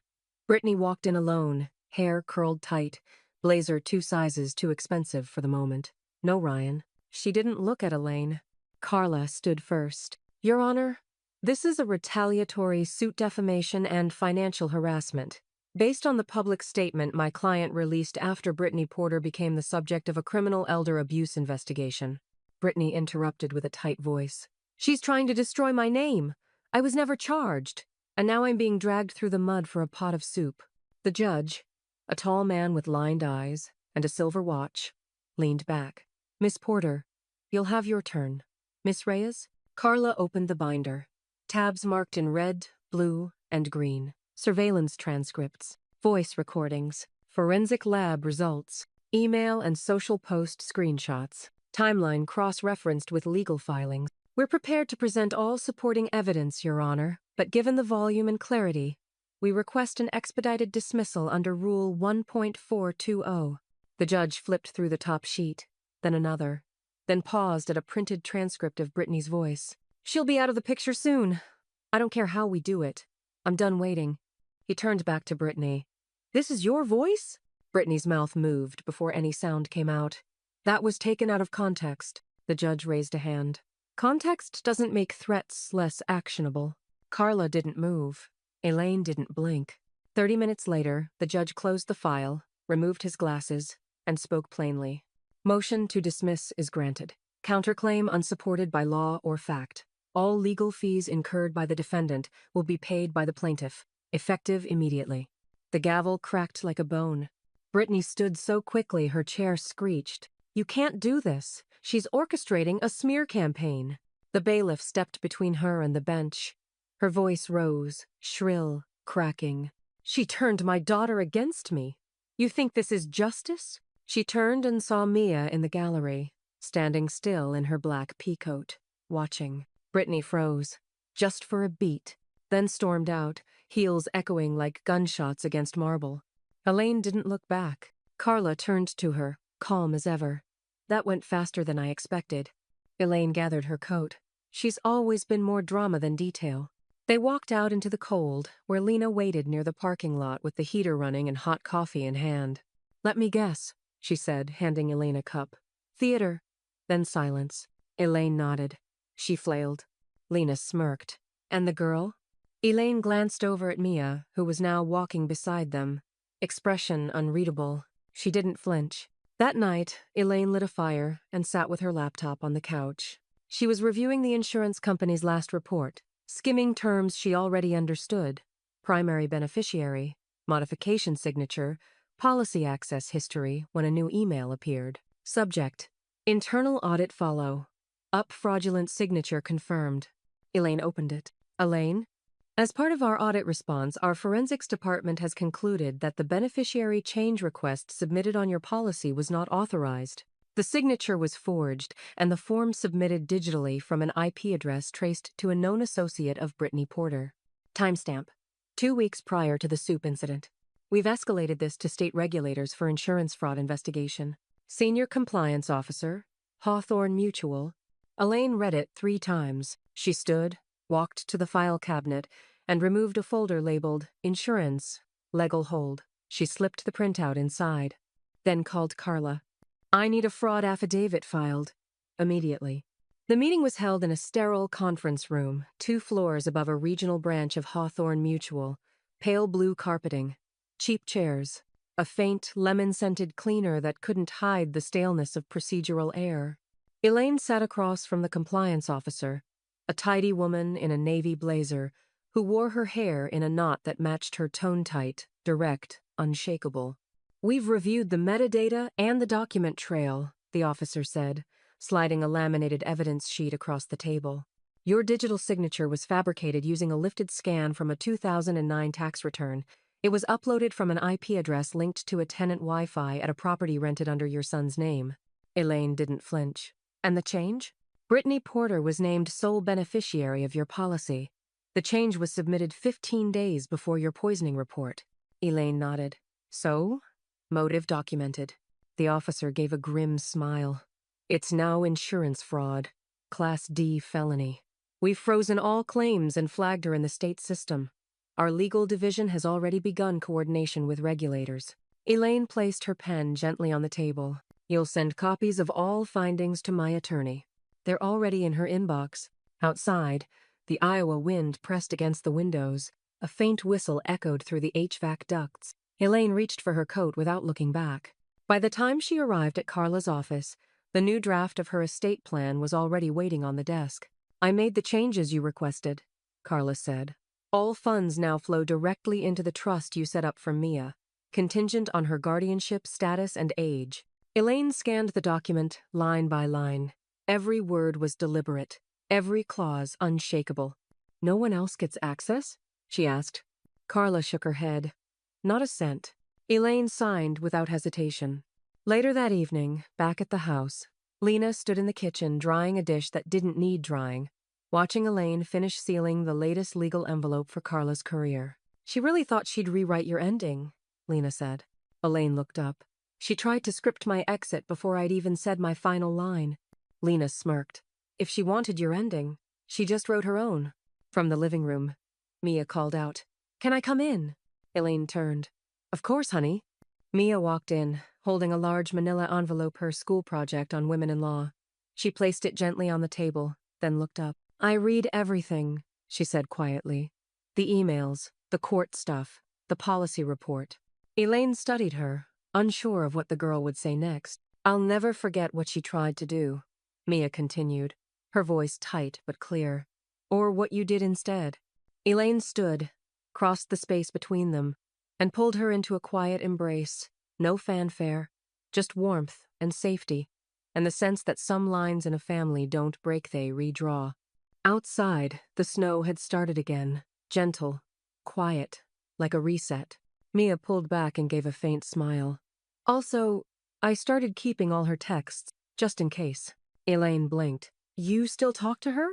Brittany walked in alone, hair curled tight, blazer 2 sizes too expensive for the moment. No Ryan. She didn't look at Elaine. Carla stood first. "Your Honor, this is a retaliatory suit defamation and financial harassment. Based on the public statement my client released after Brittany Porter became the subject of a criminal elder abuse investigation." Brittany interrupted with a tight voice. "She's trying to destroy my name. I was never charged, and now I'm being dragged through the mud for a pot of soup." The judge, a tall man with lined eyes and a silver watch, leaned back. "Miss Porter, you'll have your turn. Miss Reyes?" Carla opened the binder. Tabs marked in red, blue, and green. Surveillance transcripts, voice recordings, forensic lab results, email and social post screenshots, timeline cross-referenced with legal filings. "We're prepared to present all supporting evidence, Your Honor, but given the volume and clarity, we request an expedited dismissal under Rule 1.420. The judge flipped through the top sheet, then another, then paused at a printed transcript of Brittany's voice. "She'll be out of the picture soon. I don't care how we do it. I'm done waiting." He turned back to Brittany. "This is your voice?" Brittany's mouth moved before any sound came out. "That was taken out of context." The judge raised a hand. "Context doesn't make threats less actionable." Carla didn't move. Elaine didn't blink. 30 minutes later, the judge closed the file, removed his glasses, and spoke plainly. "Motion to dismiss is granted. Counterclaim unsupported by law or fact. All legal fees incurred by the defendant will be paid by the plaintiff, effective immediately." The gavel cracked like a bone. Brittany stood so quickly her chair screeched. "You can't do this. She's orchestrating a smear campaign." The bailiff stepped between her and the bench. Her voice rose, shrill, cracking. "She turned my daughter against me. You think this is justice?" She turned and saw Mia in the gallery, standing still in her black peacoat, watching. Brittany froze, just for a beat, then stormed out, heels echoing like gunshots against marble. Elaine didn't look back. Carla turned to her, calm as ever. "That went faster than I expected." Elaine gathered her coat. She's always been more drama than detail. They walked out into the cold, where Lena waited near the parking lot with the heater running and hot coffee in hand. "Let me guess," she said, handing Elaine a cup. "Theater." Then silence. Elaine nodded. She flailed. Lena smirked. And the girl? Elaine glanced over at Mia, who was now walking beside them. Expression unreadable. She didn't flinch. That night, Elaine lit a fire and sat with her laptop on the couch. She was reviewing the insurance company's last report, skimming terms she already understood: primary beneficiary, modification signature, policy access history, when a new email appeared. Subject: internal audit follow. Up fraudulent signature confirmed. Elaine opened it. Elaine? As part of our audit response, our forensics department has concluded that the beneficiary change request submitted on your policy was not authorized. The signature was forged, and the form submitted digitally from an IP address traced to a known associate of Brittany Porter. Timestamp: 2 weeks prior to the soup incident. We've escalated this to state regulators for insurance fraud investigation. Senior Compliance Officer, Hawthorne Mutual. Elaine read it 3 times. She stood, walked to the file cabinet, and removed a folder labeled Insurance, Legal Hold. She slipped the printout inside, then called Carla. I need a fraud affidavit filed. Immediately. The meeting was held in a sterile conference room, 2 floors above a regional branch of Hawthorne Mutual. Pale blue carpeting, cheap chairs, a faint, lemon-scented cleaner that couldn't hide the staleness of procedural air. Elaine sat across from the compliance officer, a tidy woman in a navy blazer, who wore her hair in a knot that matched her tone-tight, direct, unshakable. We've reviewed the metadata and the document trail, the officer said, sliding a laminated evidence sheet across the table. Your digital signature was fabricated using a lifted scan from a 2009 tax return. It was uploaded from an IP address linked to a tenant Wi-Fi at a property rented under your son's name. Elaine didn't flinch. And the change? Brittany Porter was named sole beneficiary of your policy. The change was submitted 15 days before your poisoning report. Elaine nodded. So? Motive documented. The officer gave a grim smile. It's now insurance fraud. Class D felony. We've frozen all claims and flagged her in the state system. Our legal division has already begun coordination with regulators. Elaine placed her pen gently on the table. You'll send copies of all findings to my attorney. They're already in her inbox. Outside, the Iowa wind pressed against the windows. A faint whistle echoed through the HVAC ducts. Elaine reached for her coat without looking back. By the time she arrived at Carla's office, the new draft of her estate plan was already waiting on the desk. I made the changes you requested, Carla said. All funds now flow directly into the trust you set up for Mia, contingent on her guardianship status and age. Elaine scanned the document line by line. Every word was deliberate, every clause unshakable. No one else gets access? She asked. Carla shook her head. Not a cent. Elaine signed without hesitation. Later that evening, back at the house, Lena stood in the kitchen drying a dish that didn't need drying, watching Elaine finish sealing the latest legal envelope for Carla's career. She really thought she'd rewrite your ending, Lena said. Elaine looked up. She tried to script my exit before I'd even said my final line. Lena smirked. If she wanted your ending, she just wrote her own. From the living room, Mia called out, Can I come in? Elaine turned. Of course, honey. Mia walked in, holding a large manila envelope, her school project on women-in-law. She placed it gently on the table, then looked up. I read everything, she said quietly. The emails, the court stuff, the policy report. Elaine studied her, unsure of what the girl would say next. I'll never forget what she tried to do, Mia continued, her voice tight but clear. Or what you did instead. Elaine stood, crossed the space between them, and pulled her into a quiet embrace. No fanfare, just warmth and safety, and the sense that some lines in a family don't break, they redraw. Outside, the snow had started again, gentle, quiet, like a reset. Mia pulled back and gave a faint smile. Also, I started keeping all her texts, just in case. Elaine blinked. You still talk to her?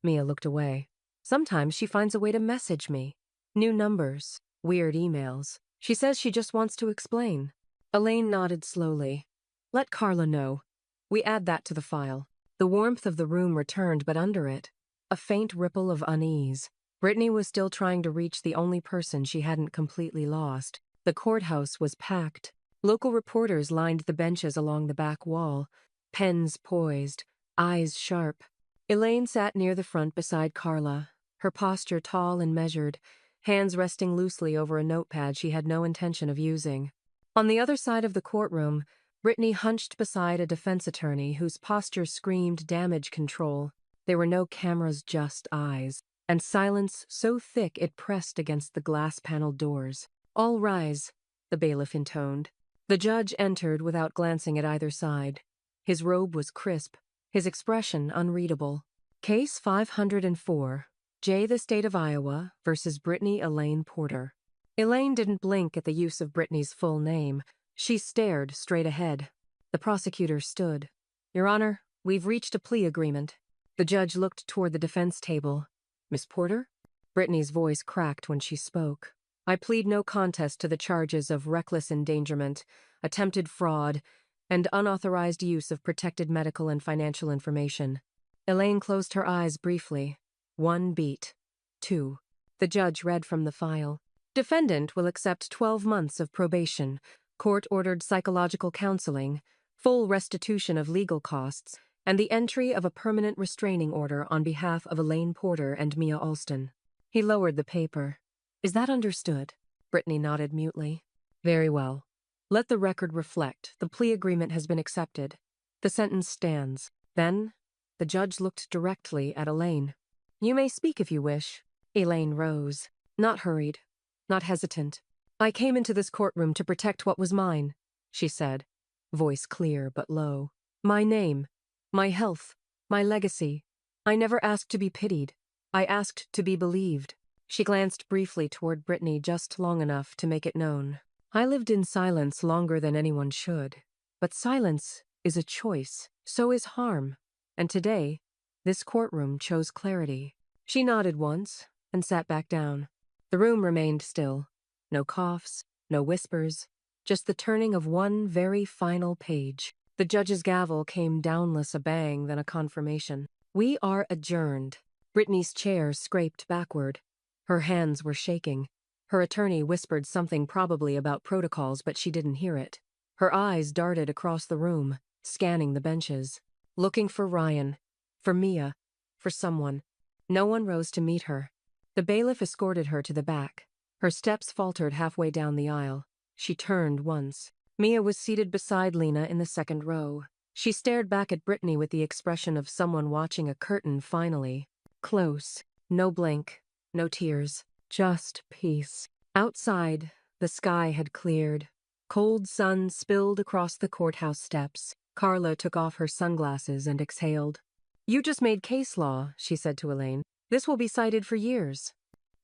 Mia looked away. Sometimes she finds a way to message me. New numbers, weird emails. She says she just wants to explain. Elaine nodded slowly. Let Carla know. We add that to the file. The warmth of the room returned, but under it, a faint ripple of unease. Brittany was still trying to reach the only person she hadn't completely lost. The courthouse was packed. Local reporters lined the benches along the back wall, pens poised, eyes sharp. Elaine sat near the front beside Carla, her posture tall and measured, hands resting loosely over a notepad she had no intention of using. On the other side of the courtroom, Brittany hunched beside a defense attorney whose posture screamed damage control. There were no cameras, just eyes, and silence so thick it pressed against the glass-paneled doors. "All rise," the bailiff intoned. The judge entered without glancing at either side. His robe was crisp, his expression unreadable. Case 504, J. the State of Iowa versus Brittany Elaine Porter. Elaine didn't blink at the use of Brittany's full name. She stared straight ahead. The prosecutor stood. "Your Honor, we've reached a plea agreement." The judge looked toward the defense table. "Miss Porter?" Brittany's voice cracked when she spoke. "I plead no contest to the charges of reckless endangerment, attempted fraud, and unauthorized use of protected medical and financial information." Elaine closed her eyes briefly. 1 beat. 2. The judge read from the file. "Defendant will accept 12 months of probation, court-ordered psychological counseling, full restitution of legal costs, and the entry of a permanent restraining order on behalf of Elaine Porter and Mia Alston." He lowered the paper. "Is that understood?" Brittany nodded mutely. "Very well. Let the record reflect the plea agreement has been accepted. The sentence stands." Then, the judge looked directly at Elaine. "You may speak if you wish." Elaine rose, not hurried, not hesitant. "I came into this courtroom to protect what was mine," she said, voice clear but low. "My name, my health, my legacy. I never asked to be pitied. I asked to be believed." She glanced briefly toward Brittany just long enough to make it known. "I lived in silence longer than anyone should. But silence is a choice. So is harm. And today, this courtroom chose clarity." She nodded once and sat back down. The room remained still. No coughs, no whispers, just the turning of one very final page. The judge's gavel came down less a bang than a confirmation. "We are adjourned." Brittany's chair scraped backward. Her hands were shaking. Her attorney whispered something probably about protocols, but she didn't hear it. Her eyes darted across the room, scanning the benches. Looking for Ryan, for Mia, for someone. No one rose to meet her. The bailiff escorted her to the back. Her steps faltered halfway down the aisle. She turned once. Mia was seated beside Lena in the second row. She stared back at Brittany with the expression of someone watching a curtain finally. Close. No blink. No tears. Just peace. Outside, the sky had cleared. Cold sun spilled across the courthouse steps. Carla took off her sunglasses and exhaled. "You just made case law," she said to Elaine. "This will be cited for years."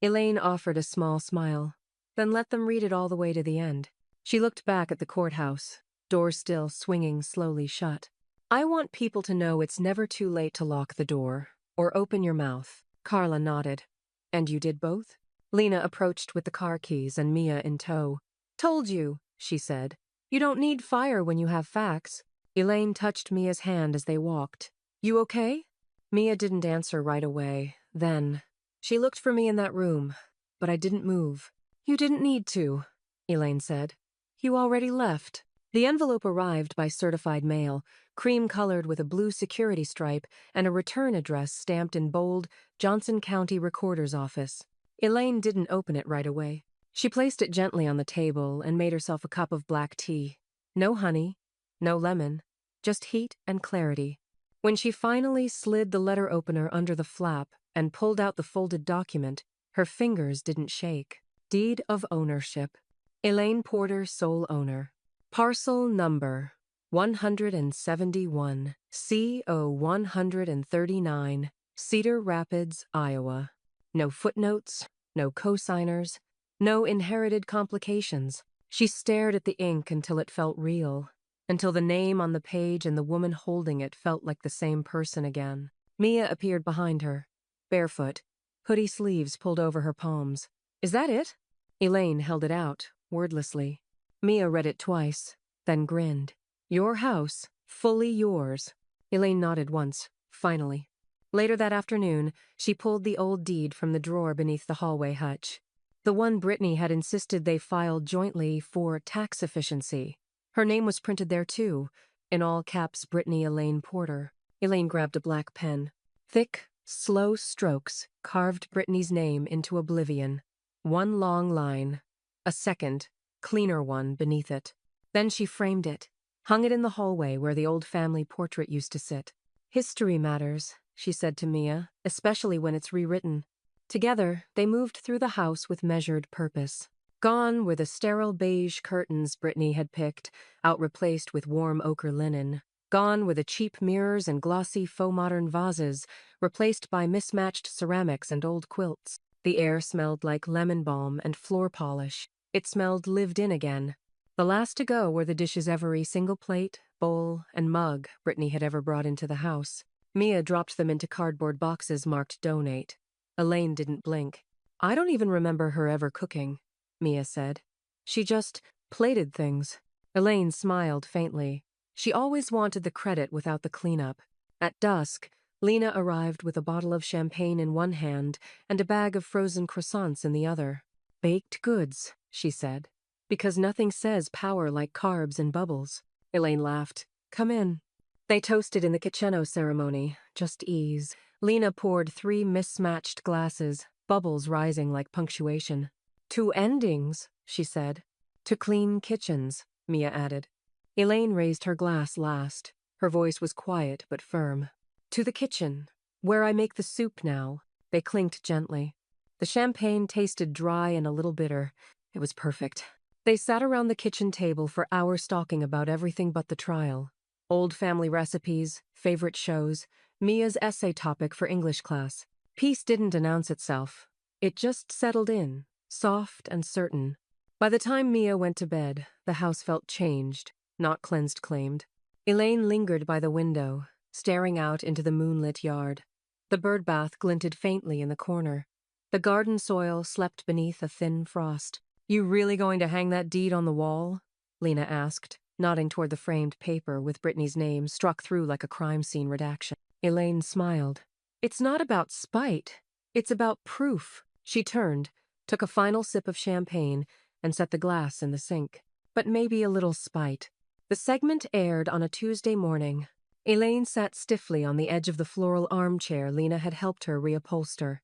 Elaine offered a small smile. "Then let them read it all the way to the end." She looked back at the courthouse, door still swinging slowly shut. "I want people to know it's never too late to lock the door, or open your mouth." Carla nodded. "And you did both?" Lena approached with the car keys and Mia in tow. "Told you," she said. "You don't need fire when you have facts." Elaine touched Mia's hand as they walked. "You okay?" Mia didn't answer right away. Then, "She looked for me in that room, but I didn't move." "You didn't need to," Elaine said. "You already left." The envelope arrived by certified mail, cream-colored with a blue security stripe and a return address stamped in bold, Johnson County Recorder's Office. Elaine didn't open it right away. She placed it gently on the table and made herself a cup of black tea. No honey, no lemon, just heat and clarity. When she finally slid the letter opener under the flap and pulled out the folded document, her fingers didn't shake. Deed of ownership. Elaine Porter, sole owner. Parcel number 171, CO 139, Cedar Rapids, Iowa. No footnotes, no cosigners, no inherited complications. She stared at the ink until it felt real, until the name on the page and the woman holding it felt like the same person again. Mia appeared behind her, barefoot, hoodie sleeves pulled over her palms. "Is that it?" Elaine held it out, wordlessly. Mia read it twice, then grinned. "Your house, fully yours." Elaine nodded once, finally. Later that afternoon, she pulled the old deed from the drawer beneath the hallway hutch. The one Brittany had insisted they filed jointly for tax efficiency. Her name was printed there too, in all caps Brittany Elaine Porter. Elaine grabbed a black pen. Thick, slow strokes carved Brittany's name into oblivion. One long line, a second, cleaner one beneath it. Then she framed it, hung it in the hallway where the old family portrait used to sit. History matters, she said to Mia, especially when it's rewritten. Together, they moved through the house with measured purpose. Gone were the sterile beige curtains Brittany had picked, out replaced with warm ochre linen. Gone were the cheap mirrors and glossy faux modern vases, replaced by mismatched ceramics and old quilts. The air smelled like lemon balm and floor polish. It smelled lived in again. The last to go were the dishes every single plate, bowl, and mug Brittany had ever brought into the house. Mia dropped them into cardboard boxes marked donate. Elaine didn't blink. I don't even remember her ever cooking, Mia said. She just plated things. Elaine smiled faintly. She always wanted the credit without the cleanup. At dusk, Lena arrived with a bottle of champagne in one hand and a bag of frozen croissants in the other. Baked goods, she said. Because nothing says power like carbs and bubbles. Elaine laughed. Come in. They toasted in the Kitcheno ceremony, just ease. Lena poured 3 mismatched glasses, bubbles rising like punctuation. 2 endings, she said. To clean kitchens, Mia added. Elaine raised her glass last. Her voice was quiet but firm. To the kitchen, where I make the soup now. They clinked gently. The champagne tasted dry and a little bitter. It was perfect. They sat around the kitchen table for hours talking about everything but the trial. Old family recipes, favorite shows, Mia's essay topic for English class. Peace didn't announce itself. It just settled in, soft and certain. By the time Mia went to bed, the house felt changed, not cleansed claimed. Elaine lingered by the window, staring out into the moonlit yard. The birdbath glinted faintly in the corner. The garden soil slept beneath a thin frost. You really going to hang that deed on the wall? Lena asked, nodding toward the framed paper with Brittany's name struck through like a crime scene redaction. Elaine smiled. It's not about spite. It's about proof. She turned, took a final sip of champagne, and set the glass in the sink. But maybe a little spite. The segment aired on a Tuesday morning. Elaine sat stiffly on the edge of the floral armchair Lena had helped her reupholster.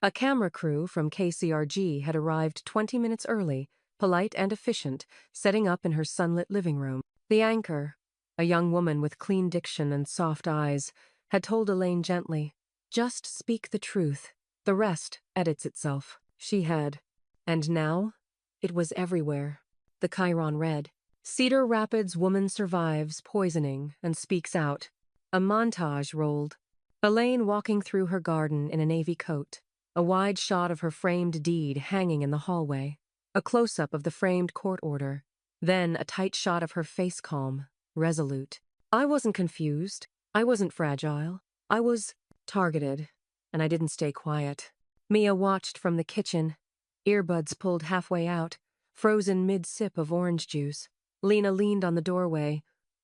A camera crew from KCRG had arrived 20 minutes early, polite and efficient, setting up in her sunlit living room. The anchor, a young woman with clean diction and soft eyes, had told Elaine gently, just speak the truth. The rest edits itself. She had. And now, it was everywhere. The chyron read, Cedar Rapids woman survives poisoning and speaks out. A montage rolled. Elaine walking through her garden in a navy coat. A wide shot of her framed deed hanging in the hallway. A close-up of the framed court order. Then a tight shot of her face calm, resolute. I wasn't confused. I wasn't fragile. I was targeted, and I didn't stay quiet. Mia watched from the kitchen, earbuds pulled halfway out, frozen mid-sip of orange juice. Lena leaned on the doorway,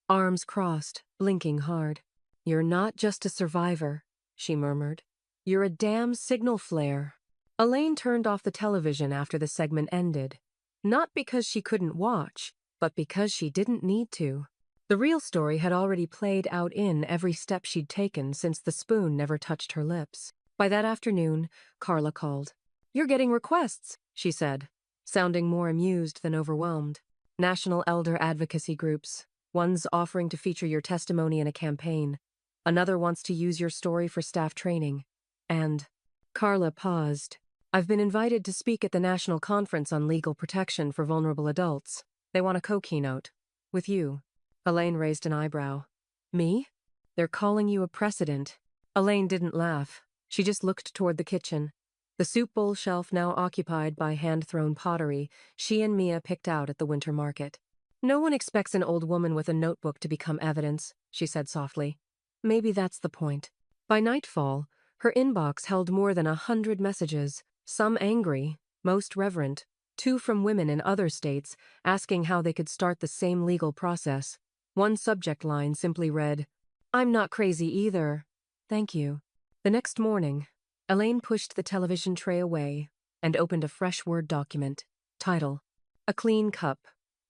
arms crossed, blinking hard. You're not just a survivor, she murmured. You're a damn signal flare. Elaine turned off the television after the segment ended. Not because she couldn't watch, but because she didn't need to. The real story had already played out in every step she'd taken since the spoon never touched her lips. By that afternoon, Carla called. You're getting requests, she said, sounding more amused than overwhelmed. National elder advocacy groups. One's offering to feature your testimony in a campaign. Another wants to use your story for staff training. And Carla paused. I've been invited to speak at the National Conference on Legal Protection for Vulnerable Adults. They want a co-keynote. With you. Elaine raised an eyebrow. Me? They're calling you a precedent. Elaine didn't laugh. She just looked toward the kitchen. The soup bowl shelf now occupied by hand-thrown pottery she and Mia picked out at the winter market. No one expects an old woman with a notebook to become evidence, she said softly. Maybe that's the point. By nightfall, her inbox held more than 100 messages, some angry, most reverent, 2 from women in other states asking how they could start the same legal process. One subject line simply read, I'm not crazy either. Thank you. The next morning, Elaine pushed the television tray away and opened a fresh Word document. Title, A Clean Cup,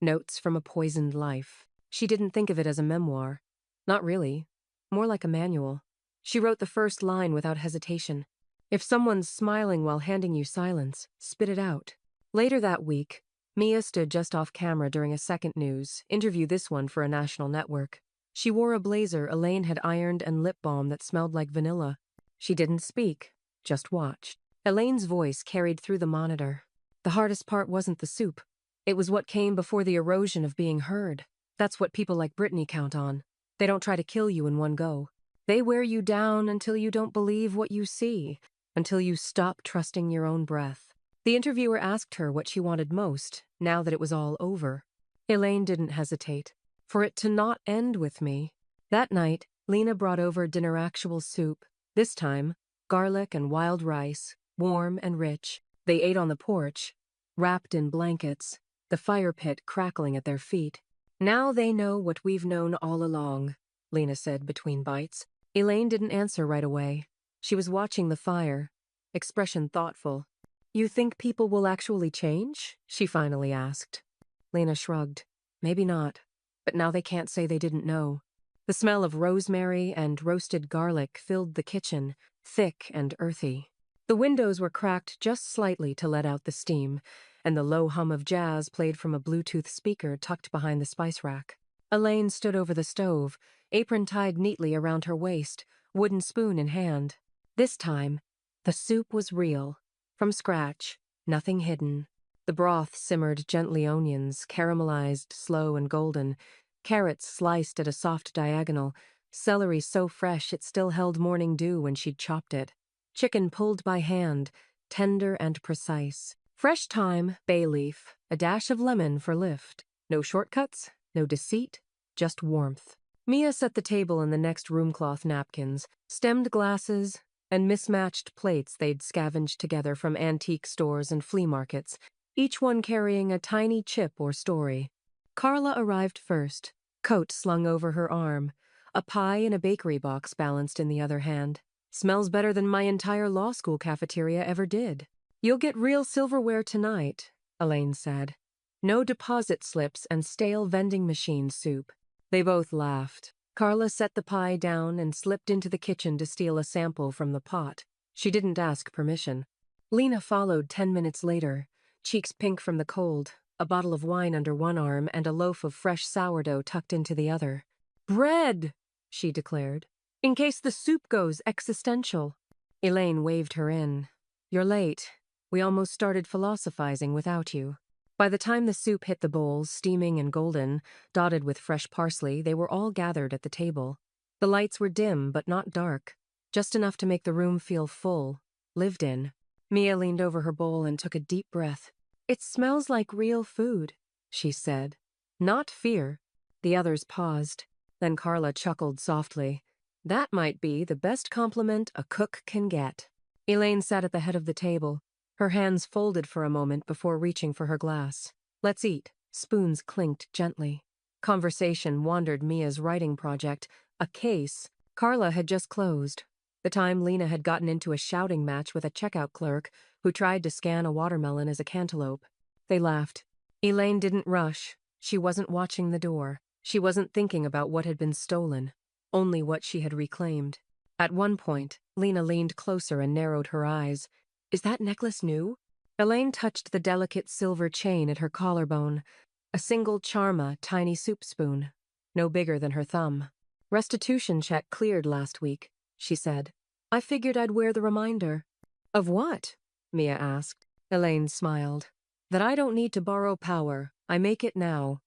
Notes from a Poisoned Life. She didn't think of it as a memoir. Not really. More like a manual. She wrote the first line without hesitation. If someone's smiling while handing you silence, spit it out. Later that week, Mia stood just off camera during a second news interview, this one for a national network. She wore a blazer Elaine had ironed and lip balm that smelled like vanilla. She didn't speak, just watched. Elaine's voice carried through the monitor. The hardest part wasn't the soup. It was what came before the erosion of being heard. That's what people like Brittany count on. They don't try to kill you in one go. They wear you down until you don't believe what you see, until you stop trusting your own breath. The interviewer asked her what she wanted most, now that it was all over. Elaine didn't hesitate. For it to not end with me. That night, Lena brought over dinner actual soup. This time, garlic and wild rice, warm and rich. They ate on the porch, wrapped in blankets, the fire pit crackling at their feet. Now they know what we've known all along, Lena said between bites. Elaine didn't answer right away. She was watching the fire, expression thoughtful. You think people will actually change? She finally asked. Lena shrugged. Maybe not. But now they can't say they didn't know. The smell of rosemary and roasted garlic filled the kitchen, thick and earthy. The windows were cracked just slightly to let out the steam, and the low hum of jazz played from a Bluetooth speaker tucked behind the spice rack. Elaine stood over the stove, apron tied neatly around her waist, wooden spoon in hand. This time, the soup was real. From scratch, nothing hidden. The broth simmered gently, onions, caramelized, slow and golden, carrots sliced at a soft diagonal, celery so fresh it still held morning dew when she'd chopped it, chicken pulled by hand, tender and precise. Fresh thyme, bay leaf, a dash of lemon for lift. No shortcuts, no deceit, just warmth. Mia set the table in the next roomcloth napkins, stemmed glasses, and mismatched plates they'd scavenged together from antique stores and flea markets, each one carrying a tiny chip or story. Carla arrived first, coat slung over her arm, a pie in a bakery box balanced in the other hand. Smells better than my entire law school cafeteria ever did. You'll get real silverware tonight, Elaine said. No deposit slips and stale vending machine soup. They both laughed. Carla set the pie down and slipped into the kitchen to steal a sample from the pot. She didn't ask permission. Lena followed 10 minutes later, cheeks pink from the cold, a bottle of wine under one arm and a loaf of fresh sourdough tucked into the other. Bread, she declared, in case the soup goes existential. Elaine waved her in. You're late. We almost started philosophizing without you. By the time the soup hit the bowls, steaming and golden, dotted with fresh parsley, they were all gathered at the table. The lights were dim but not dark, just enough to make the room feel full, lived in. Mia leaned over her bowl and took a deep breath. It smells like real food, she said. Not fear. The others paused. Then Carla chuckled softly. That might be the best compliment a cook can get. Elaine sat at the head of the table, her hands folded for a moment before reaching for her glass. Let's eat. Spoons clinked gently. Conversation wandered Mia's writing project, a case Carla had just closed. The time Lena had gotten into a shouting match with a checkout clerk who tried to scan a watermelon as a cantaloupe. They laughed. Elaine didn't rush. She wasn't watching the door. She wasn't thinking about what had been stolen, only what she had reclaimed. At one point, Lena leaned closer and narrowed her eyes. Is that necklace new? Elaine touched the delicate silver chain at her collarbone, a single charma tiny soup spoon, no bigger than her thumb. Restitution check cleared last week, she said. I figured I'd wear the reminder. Of what? Mia asked. Elaine smiled. That I don't need to borrow power. I make it now.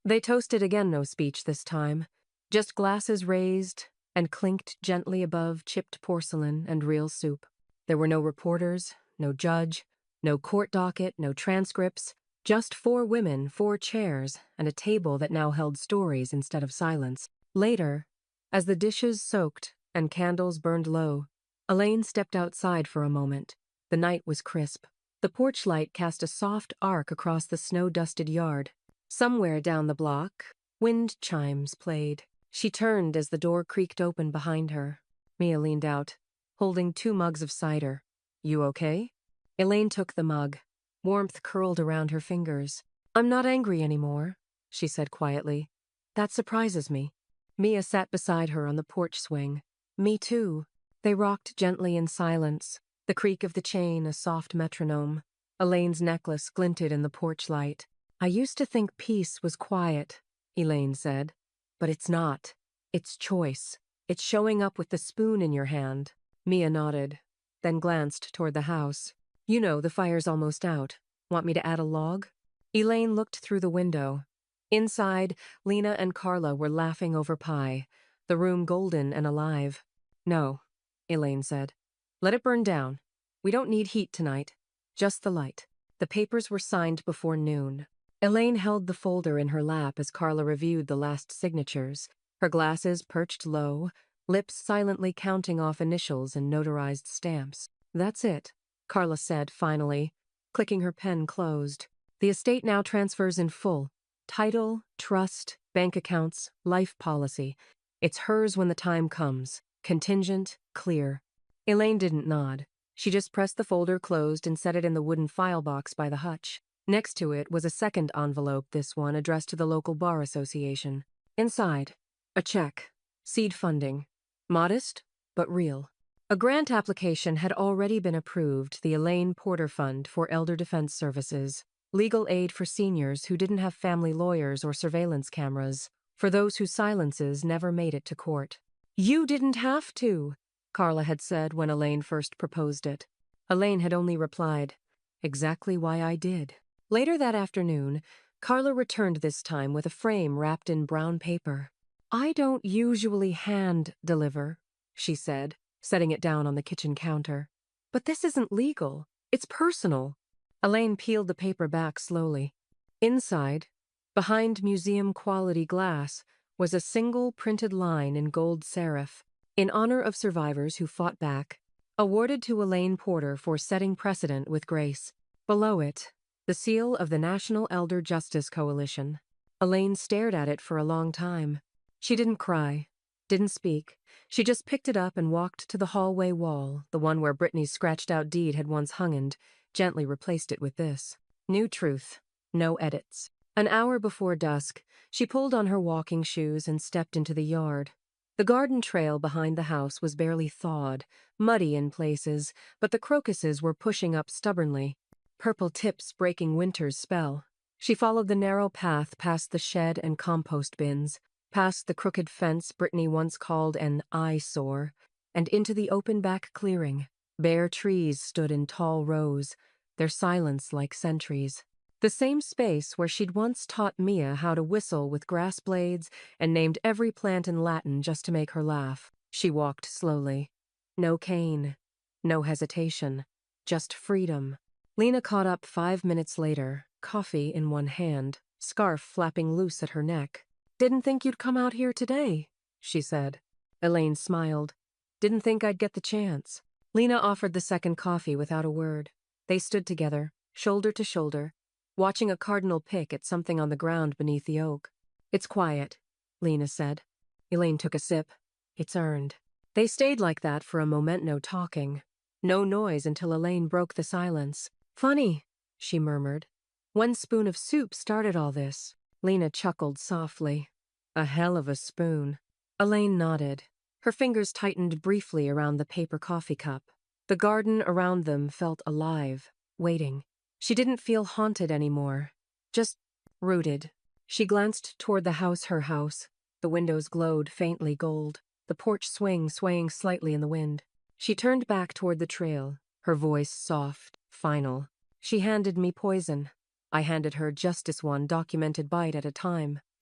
They toasted again, no speech this time. Just glasses raised and clinked gently above chipped porcelain and real soup. There were no reporters, no judge, no court docket, no transcripts, just 4 women, 4 chairs, and a table that now held stories instead of silence. Later, as the dishes soaked and candles burned low, Elaine stepped outside for a moment. The night was crisp. The porch light cast a soft arc across the snow-dusted yard. Somewhere down the block, wind chimes played. She turned as the door creaked open behind her. Mia leaned out, holding 2 mugs of cider. You okay? Elaine took the mug. Warmth curled around her fingers. I'm not angry anymore, she said quietly. That surprises me. Mia sat beside her on the porch swing. Me too. They rocked gently in silence, the creak of the chain a soft metronome. Elaine's necklace glinted in the porch light. I used to think peace was quiet, Elaine said. But it's not. It's choice. It's showing up with the spoon in your hand. Mia nodded, then glanced toward the house. You know, the fire's almost out. Want me to add a log? Elaine looked through the window. Inside, Lena and Carla were laughing over pie, the room golden and alive. No, Elaine said. Let it burn down. We don't need heat tonight. Just the light. The papers were signed before noon. Elaine held the folder in her lap as Carla reviewed the last signatures, her glasses perched low, lips silently counting off initials and notarized stamps. That's it, Carla said finally, clicking her pen closed. The estate now transfers in full. Title, trust, bank accounts, life policy. It's hers when the time comes. Contingent, clear. Elaine didn't nod. She just pressed the folder closed and set it in the wooden file box by the hutch. Next to it was a second envelope, this one addressed to the local bar association. Inside, a check. Seed funding. Modest, but real. A grant application had already been approved, the Elaine Porter Fund for Elder Defense Services. Legal aid for seniors who didn't have family lawyers or surveillance cameras, for those whose silences never made it to court. You didn't have to, Carla had said when Elaine first proposed it. Elaine had only replied, exactly why I did. Later that afternoon, Carla returned this time with a frame wrapped in brown paper. I don't usually hand deliver, she said, setting it down on the kitchen counter. But this isn't legal. It's personal. Elaine peeled the paper back slowly. Inside, behind museum-quality glass, was a single printed line in gold serif. In honor of survivors who fought back, awarded to Elaine Porter for setting precedent with grace. Below it, the seal of the National Elder Justice Coalition. Elaine stared at it for a long time. She didn't cry, didn't speak. She just picked it up and walked to the hallway wall, the one where Brittany's scratched-out deed had once hung, and gently replaced it with this. New truth, no edits. An hour before dusk, she pulled on her walking shoes and stepped into the yard. The garden trail behind the house was barely thawed, muddy in places, but the crocuses were pushing up stubbornly, purple tips breaking winter's spell. She followed the narrow path past the shed and compost bins, past the crooked fence Brittany once called an eyesore, and into the open back clearing. Bare trees stood in tall rows, their silence like sentries. The same space where she'd once taught Mia how to whistle with grass blades and named every plant in Latin just to make her laugh. She walked slowly. No cane, no hesitation, just freedom. Lena caught up 5 minutes later, coffee in one hand, scarf flapping loose at her neck. Didn't think you'd come out here today, she said. Elaine smiled. Didn't think I'd get the chance. Lena offered the second coffee without a word. They stood together, shoulder to shoulder, watching a cardinal pick at something on the ground beneath the oak. It's quiet, Lena said. Elaine took a sip. It's earned. They stayed like that for a moment, no talking. No noise until Elaine broke the silence. Funny, she murmured. One spoon of soup started all this. Lena chuckled softly. A hell of a spoon. Elaine nodded. Her fingers tightened briefly around the paper coffee cup. The garden around them felt alive, waiting. She didn't feel haunted anymore, just rooted. She glanced toward the house, her house. The windows glowed faintly gold, the porch swaying slightly in the wind. She turned back toward the trail, her voice soft, final. She handed me poison. I handed her just this one documented bite at a time.